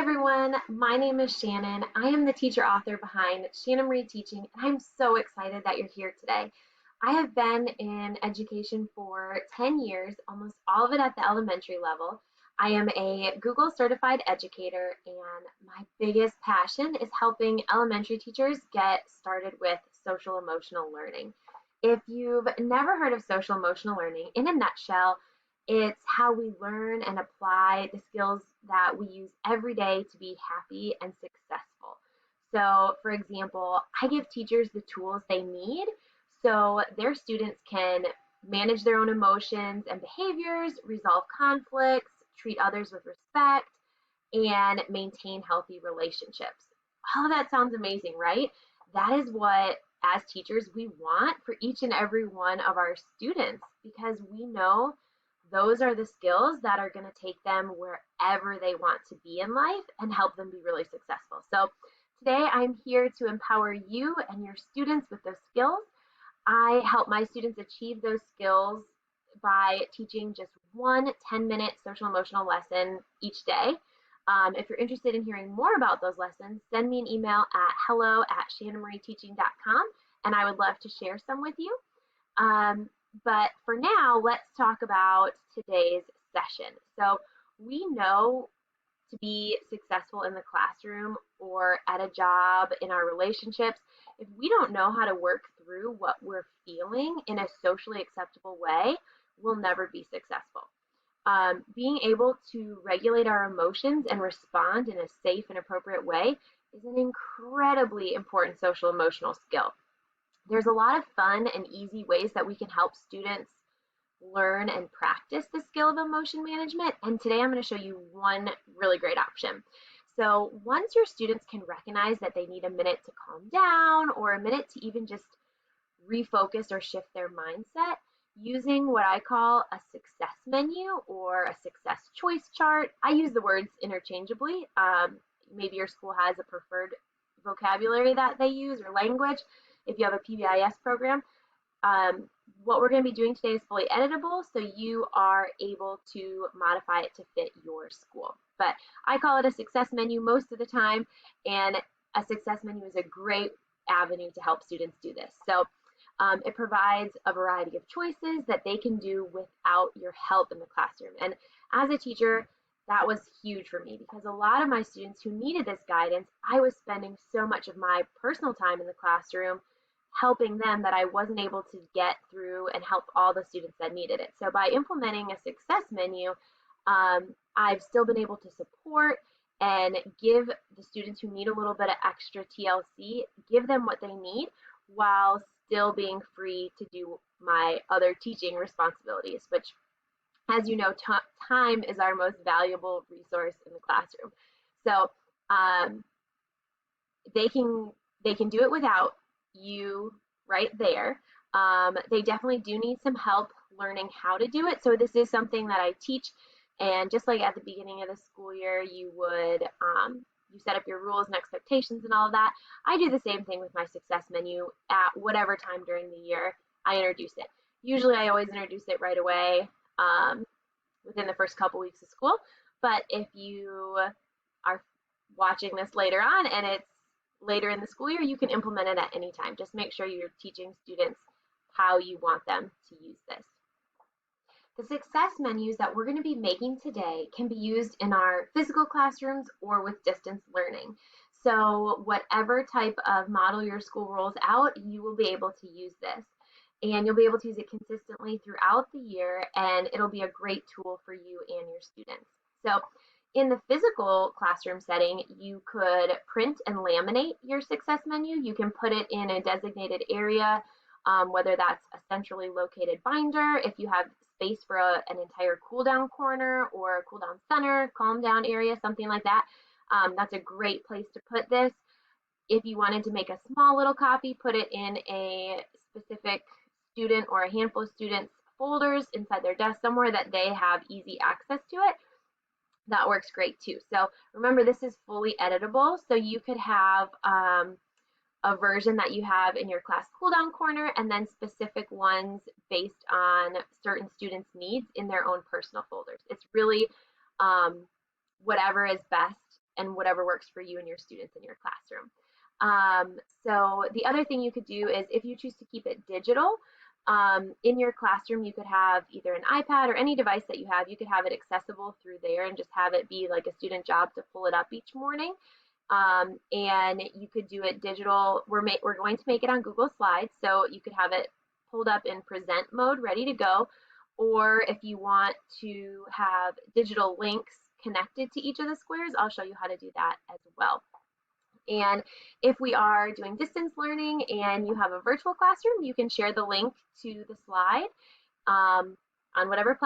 everyone, my name is Shannon. I am the teacher author behind Shannon Marie Teaching, and I'm so excited that you're here today. I have been in education for 10 years, almost all of it at the elementary level. I am a Google certified educator, and my biggest passion is helping elementary teachers get started with social emotional learning. If you've never heard of social emotional learning, in a nutshell, it's how we learn and apply the skills that we use every day to be happy and successful. So, for example, I give teachers the tools they need so their students can manage their own emotions and behaviors, resolve conflicts, treat others with respect, and maintain healthy relationships. All of that sounds amazing, right? That is what, as teachers, we want for each and every one of our students because we know those are the skills that are going to take them wherever they want to be in life and help them be really successful. So today I'm here to empower you and your students with those skills. I help my students achieve those skills by teaching just one 10-minute social emotional lesson each day. If you're interested in hearing more about those lessons, send me an email at hello@shannonmarieteaching.com and I would love to share some with you. But for now, let's talk about today's session. So we know to be successful in the classroom or at a job, in our relationships, if we don't know how to work through what we're feeling in a socially acceptable way, we'll never be successful. Being able to regulate our emotions and respond in a safe and appropriate way is an incredibly important social emotional skill. There's a lot of fun and easy ways that we can help students learn and practice the skill of emotion management. And today I'm going to show you one really great option. So once your students can recognize that they need a minute to calm down or a minute to even just refocus or shift their mindset, using what I call a success menu or a success choice chart. I use the words interchangeably. Maybe your school has a preferred vocabulary that they use or language. If you have a PBIS program, what we're going to be doing today is fully editable, so you are able to modify it to fit your school. But I call it a success menu most of the time, and a success menu is a great avenue to help students do this. So it provides a variety of choices that they can do without your help in the classroom. And as a teacher, that was huge for me because a lot of my students who needed this guidance, I was spending so much of my personal time in the classroom helping them that I wasn't able to get through and help all the students that needed it. So by implementing a success menu, I've still been able to support and give the students who need a little bit of extra TLC, give them what they need while still being free to do my other teaching responsibilities, which, as you know, time is our most valuable resource in the classroom. So they can do it without you right there. They definitely do need some help learning how to do it. So this is something that I teach. And just like at the beginning of the school year, you would you set up your rules and expectations and all of that. I do the same thing with my success menu at whatever time during the year I introduce it. Usually I always introduce it right away within the first couple weeks of school. But if you are watching this later on and it's later in the school year, you can implement it at any time. Just make sure you're teaching students how you want them to use this. The success menus that we're going to be making today can be used in our physical classrooms or with distance learning. So whatever type of model your school rolls out, you will be able to use this. And you'll be able to use it consistently throughout the year, and it'll be a great tool for you and your students. So in the physical classroom setting, you could print and laminate your success menu. You can put it in a designated area, whether that's a centrally located binder, if you have space for an entire cool down corner or a cool down center, calm down area, something like that. That's a great place to put this. If you wanted to make a small little copy, put it in a specific student or a handful of students' folders inside their desk somewhere that they have easy access to it. That works great too. So remember, this is fully editable, so you could have a version that you have in your class cool down corner and then specific ones based on certain students' needs in their own personal folders. It's really whatever is best and whatever works for you and your students in your classroom. So the other thing you could do is if you choose to keep it digital, in your classroom, you could have either an iPad or any device that you have, you could have it accessible through there and just have it be like a student job to pull it up each morning. And you could do it digital. We're going to make it on Google Slides, so you could have it pulled up in present mode, ready to go. Or if you want to have digital links connected to each of the squares, I'll show you how to do that as well. And if we are doing distance learning and you have a virtual classroom, you can share the link to the slide on whatever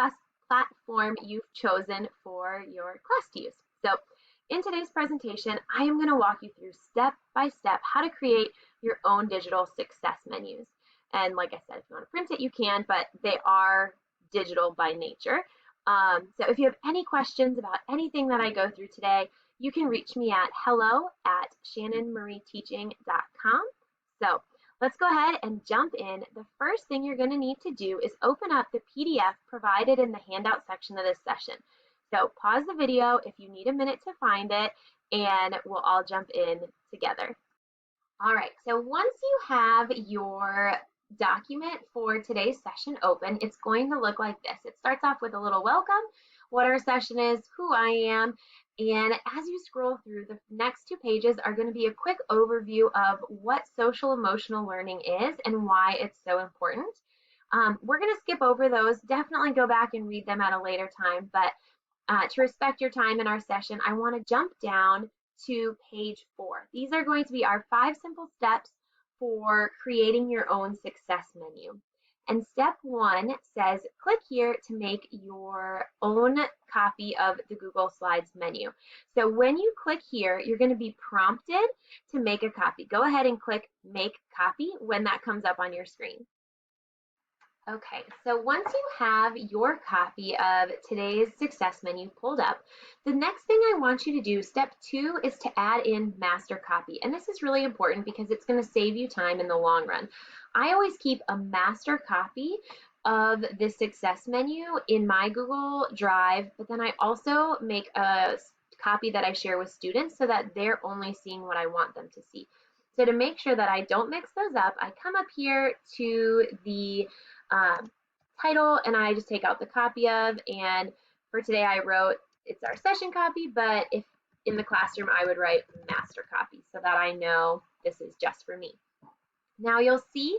platform you've chosen for your class to use. So in today's presentation, I am going to walk you through step by step how to create your own digital success menus. And like I said, if you want to print it, you can, but they are digital by nature. So if you have any questions about anything that I go through today, you can reach me at hello@shannonmarieteaching.com. So let's go ahead and jump in. The first thing you're going to need to do is open up the PDF provided in the handout section of this session. So pause the video if you need a minute to find it, and we'll all jump in together. All right, so once you have your document for today's session open, it's going to look like this. It starts off with a little welcome, what our session is, who I am, and as you scroll through, the next 2 pages are going to be a quick overview of what social emotional learning is and why it's so important. We're going to skip over those. Definitely go back and read them at a later time, but to respect your time in our session, I want to jump down to page 4. These are going to be our 5 simple steps for creating your own success menu. And step 1 says, click here to make your own copy of the Google Slides menu. So when you click here, you're going to be prompted to make a copy. Go ahead and click Make Copy when that comes up on your screen. Okay, so once you have your copy of today's success menu pulled up, the next thing I want you to do, step 2, is to add in master copy. And this is really important because it's going to save you time in the long run. I always keep a master copy of this success menu in my Google Drive, but then I also make a copy that I share with students so that they're only seeing what I want them to see. So to make sure that I don't mix those up, I come up here to the title and I just take out the copy of, and for today I wrote it's our session copy, but if in the classroom I would write master copy so that I know this is just for me. Now you'll see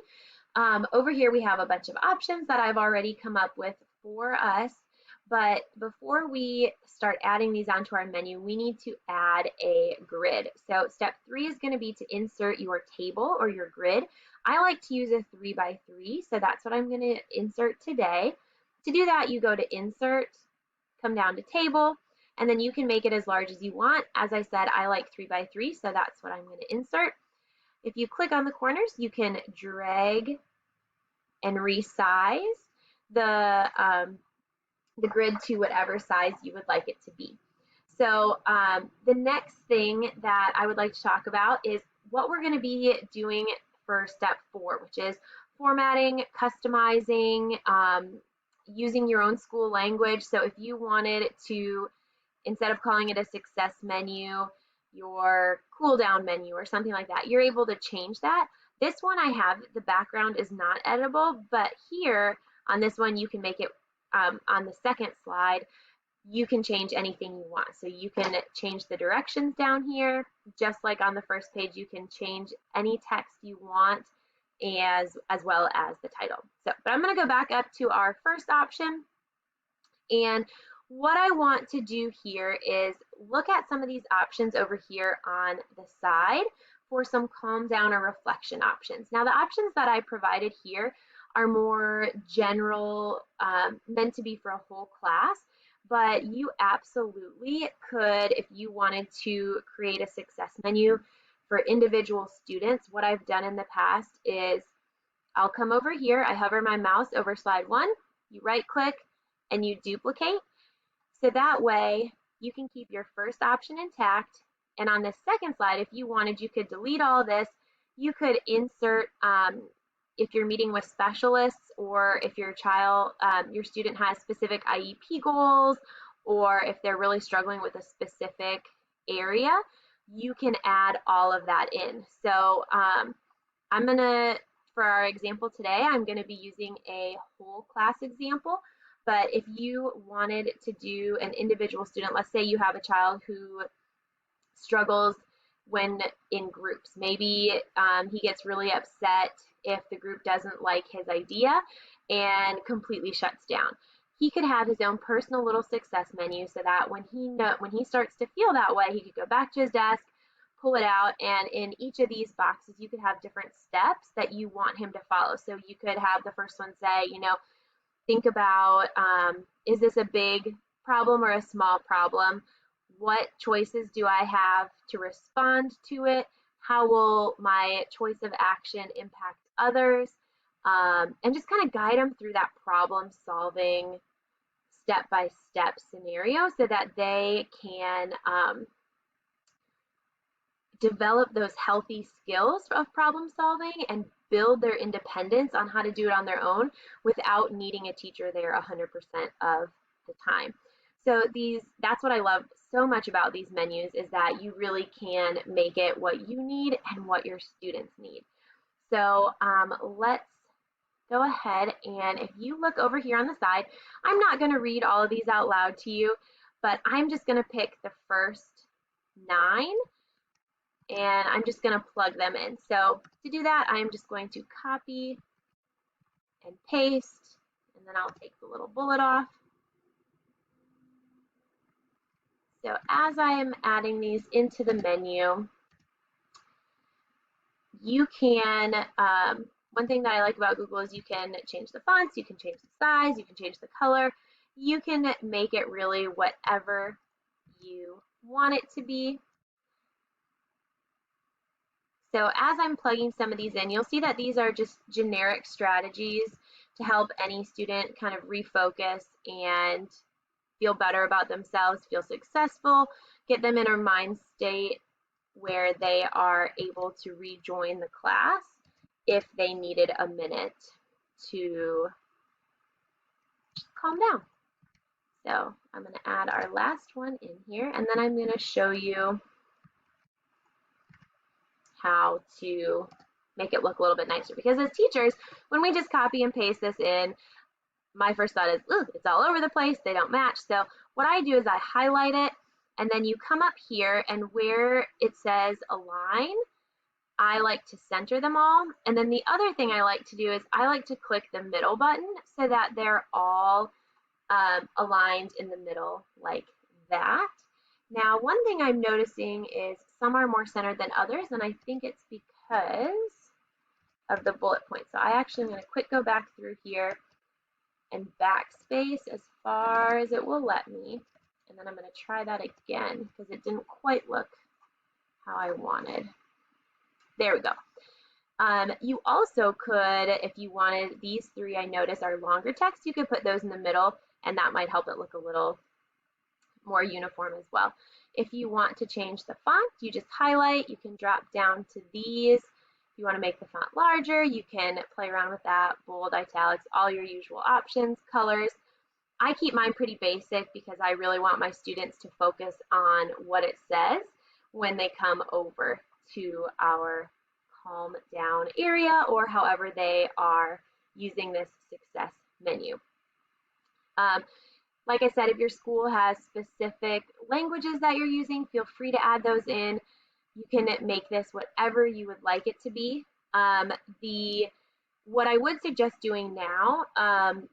over here we have a bunch of options that I've already come up with for us, but before we start adding these onto our menu, we need to add a grid. So step 3 is going to be to insert your table or your grid. I like to use a 3x3, so that's what I'm going to insert today. To do that, you go to Insert, come down to Table, and then you can make it as large as you want. As I said, I like 3x3, so that's what I'm going to insert. If you click on the corners, you can drag and resize the grid to whatever size you would like it to be. So the next thing that I would like to talk about is what we're going to be doing for step 4, which is formatting, customizing, using your own school language. So if you wanted to, instead of calling it a success menu, your cool down menu or something like that, you're able to change that. This one I have, the background is not editable, but here on this one you can make it on the second slide, you can change anything you want. So you can change the directions down here, just like on the first page, you can change any text you want as well as the title. So, but I'm going to go back up to our first option, and what I want to do here is look at some of these options over here on the side for some calm down or reflection options. Now the options that I provided here are more general, meant to be for a whole class, but you absolutely could, if you wanted to create a success menu for individual students. What I've done in the past is I'll come over here, I hover my mouse over slide 1, you right click and you duplicate. So that way you can keep your first option intact, and on this second slide, if you wanted, you could delete all this. You could insert, if you're meeting with specialists, or if your child, your student has specific IEP goals, or if they're really struggling with a specific area, you can add all of that in. So I'm gonna, for our example today, I'm gonna be using a whole class example. But if you wanted to do an individual student, let's say you have a child who struggles when in groups. Maybe he gets really upset if the group doesn't like his idea and completely shuts down. He could have his own personal little success menu so that when he starts to feel that way, he could go back to his desk, pull it out, and in each of these boxes, you could have different steps that you want him to follow. So you could have the first one say, think about, is this a big problem or a small problem? What choices do I have to respond to it? How will my choice of action impact others? And just kind of guide them through that problem solving step-by-step scenario so that they can develop those healthy skills of problem solving and build their independence on how to do it on their own without needing a teacher there 100% of the time. So that's what I love so much about these menus, is that you really can make it what you need and what your students need. So let's go ahead, and if you look over here on the side, I'm not going to read all of these out loud to you, but I'm just going to pick the first 9 and I'm just going to plug them in. So to do that, I'm just going to copy and paste, and then I'll take the little bullet off. So as I am adding these into the menu, you can, one thing that I like about Google is you can change the fonts, you can change the size, you can change the color, you can make it really whatever you want it to be. So as I'm plugging some of these in, you'll see that these are just generic strategies to help any student kind of refocus and feel better about themselves, feel successful, get them in a mind state where they are able to rejoin the class if they needed a minute to calm down. So I'm going to add our last one in here, and then I'm going to show you how to make it look a little bit nicer. Because as teachers, when we just copy and paste this in, my first thought is, ooh, it's all over the place, they don't match. So what I do is I highlight it, and then you come up here, and where it says align, I like to center them all. And then the other thing I like to do is I like to click the middle button so that they're all aligned in the middle like that. Now, one thing I'm noticing is some are more centered than others, and I think it's because of the bullet points. So I actually am going to quick go back through here and backspace as far as it will let me. And then I'm going to try that again because it didn't quite look how I wanted. There we go. You also could, if you wanted, these 3 I notice are longer text, you could put those in the middle, and that might help it look a little more uniform as well. If you want to change the font, you just highlight, you can drop down to these. If you want to make the font larger, you can play around with that, bold, italics, all your usual options, colors. I keep mine pretty basic because I really want my students to focus on what it says when they come over to our calm down area or however they are using this success menu. Like I said, if your school has specific languages that you're using, feel free to add those in. You can make this whatever you would like it to be. What I would suggest doing now,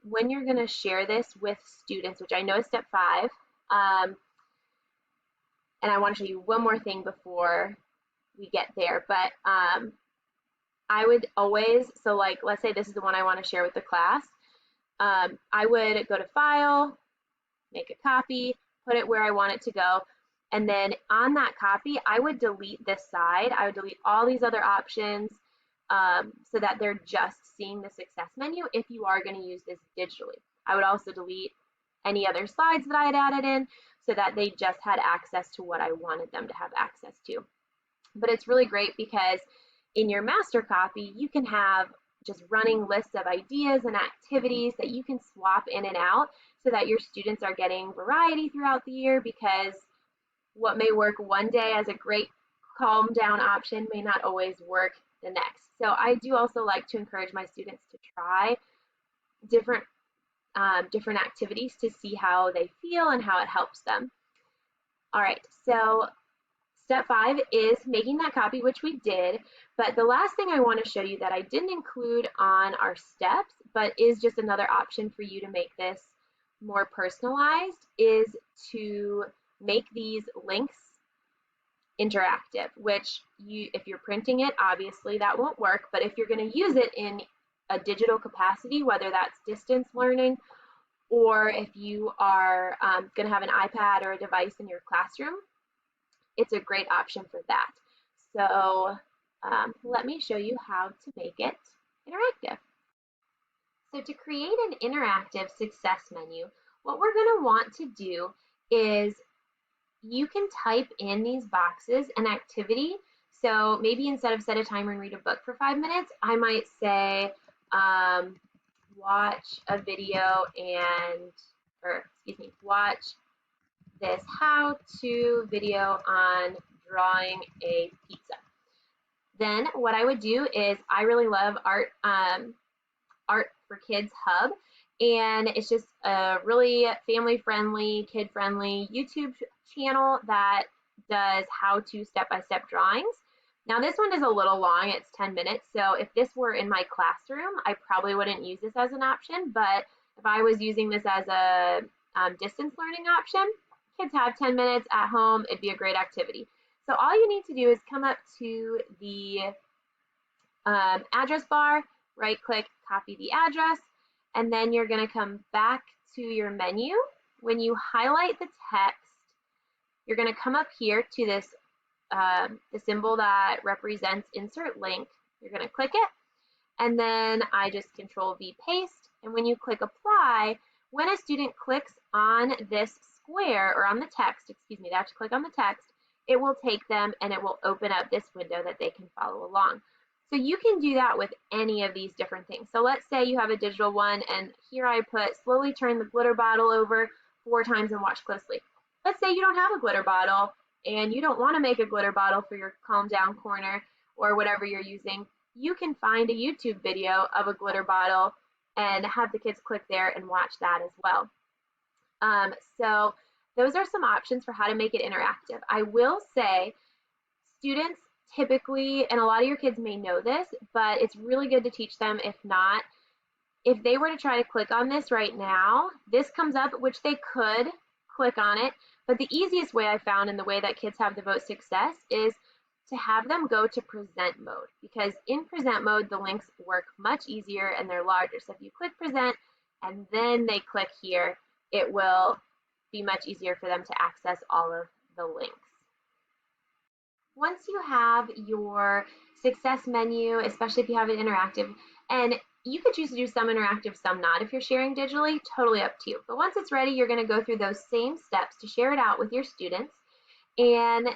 when you're going to share this with students, which I know is step 5, and I want to show you one more thing before we get there, but I would always, so like, let's say this is the one I want to share with the class. I would go to File, make a copy, put it where I want it to go, and then on that copy, I would delete this side. I would delete all these other options so that they're just seeing the success menu if you are going to use this digitally. I would also delete any other slides that I had added in so that they just had access to what I wanted them to have access to. But it's really great because in your master copy, you can have just running lists of ideas and activities that you can swap in and out so that your students are getting variety throughout the year, because what may work one day as a great calm down option may not always work the next. So I do also like to encourage my students to try different different activities to see how they feel and how it helps them. All right, so step 5 is making that copy, which we did, but the last thing I want to show you that I didn't include on our steps, but is just another option for you to make this more personalized, is to make these links interactive, which if you're printing it, obviously that won't work, but if you're going to use it in a digital capacity, whether that's distance learning or if you are going to have an iPad or a device in your classroom, it's a great option for that. So let me show you how to make it interactive. So to create an interactive success menu, what we're going to want to do is you can type in these boxes an activity. So maybe instead of set a timer and read a book for 5 minutes, I might say watch a video watch this how-to video on drawing a pizza. Then what I would do is I really love Art for Kids Hub, and it's just a really family-friendly, kid-friendly YouTube channel that does how-to step-by-step drawings. Now this one is a little long, it's 10 minutes, so if this were in my classroom, I probably wouldn't use this as an option, but if I was using this as a distance learning option, kids have 10 minutes at home, it'd be a great activity. So all you need to do is come up to the address bar, right click, copy the address, and then you're going to come back to your menu. When you highlight the text, you're going to come up here to this the symbol that represents insert link. You're going to click it, and then I just Control V paste, and when you click apply, when a student clicks on this square, or on the text, excuse me, they have to click on the text, it will take them and it will open up this window that they can follow along. So you can do that with any of these different things. So let's say you have a digital one, and here I put slowly turn the glitter bottle over 4 times and watch closely. Let's say you don't have a glitter bottle and you don't want to make a glitter bottle for your calm down corner or whatever you're using. You can find a YouTube video of a glitter bottle and have the kids click there and watch that as well. So those are some options for how to make it interactive. I will say students typically, and a lot of your kids may know this, but it's really good to teach them. If not, if they were to try to click on this right now, this comes up, which they could click on it, but the easiest way I found, and the way that kids have the most success, is to have them go to present mode, because in present mode the links work much easier and they're larger. So if you click present and then they click here, it will be much easier for them to access all of the links. Once you have your success menu, especially if you have it interactive, and you could choose to do some interactive, some not. If you're sharing digitally, totally up to you. But once it's ready, you're going to go through those same steps to share it out with your students. And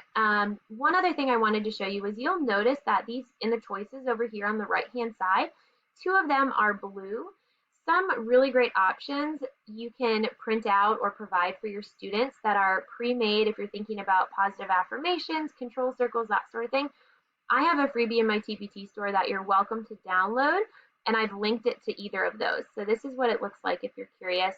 one other thing I wanted to show you is you'll notice that these, in the choices over here on the right-hand side, 2 of them are blue. Some really great options you can print out or provide for your students that are pre-made if you're thinking about positive affirmations, control circles, that sort of thing. I have a freebie in my TPT store that you're welcome to download, and I've linked it to either of those. So this is what it looks like if you're curious.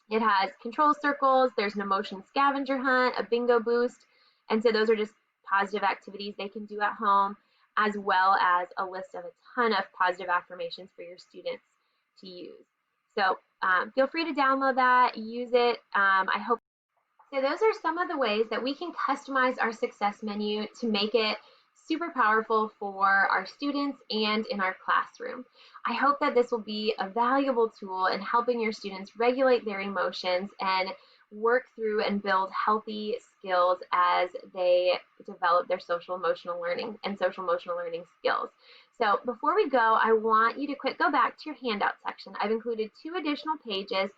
It has control circles, there's an emotion scavenger hunt, a bingo boost, and so those are just positive activities they can do at home, as well as a list of a ton of positive affirmations for your students to use. So feel free to download that, use it. I hope. So those are some of the ways that we can customize our success menu to make it super powerful for our students and in our classroom. I hope that this will be a valuable tool in helping your students regulate their emotions and work through and build healthy skills as they develop their social emotional learning and social emotional learning skills. So before we go, I want you to go back to your handout section. I've included 2 additional pages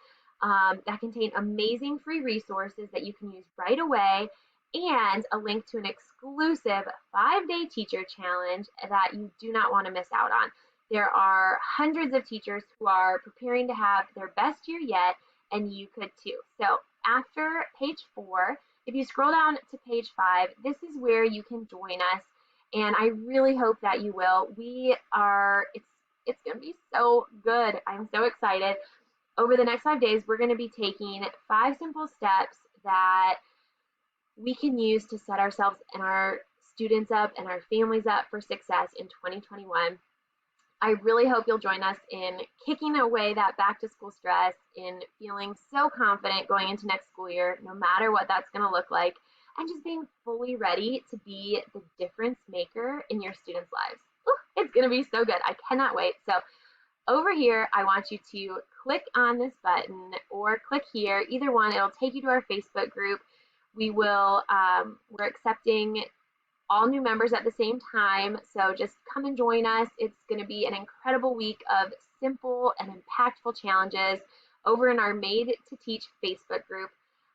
that contain amazing free resources that you can use right away, and a link to an exclusive 5-day teacher challenge that you do not want to miss out on. There are hundreds of teachers who are preparing to have their best year yet, and you could too. So after page 4, If you scroll down to page 5, this is where you can join us, and I really hope that you will. It's going to be so good. I'm so excited. Over the next 5 days, we're going to be taking 5 simple steps that we can use to set ourselves and our students up and our families up for success in 2021. I really hope you'll join us in kicking away that back to school stress, in feeling so confident going into next school year, no matter what that's going to look like, and just being fully ready to be the difference maker in your students' lives. Ooh, it's going to be so good. I cannot wait. So over here, I want you to click on this button or click here, either one. It'll take you to our Facebook group. We're accepting all new members at the same time. So just come and join us. It's going to be an incredible week of simple and impactful challenges over in our Made to Teach Facebook group.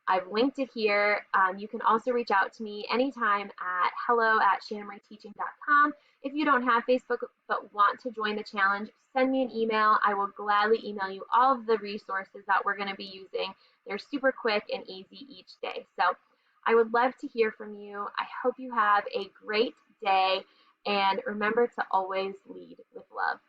I've linked it here. You can also reach out to me anytime at hello@shannonmarieteaching.com. If you don't have Facebook but want to join the challenge, send me an email. I will gladly email you all of the resources that we're going to be using. They're super quick and easy each day. So I would love to hear from you. I hope you have a great day, and remember to always lead with love.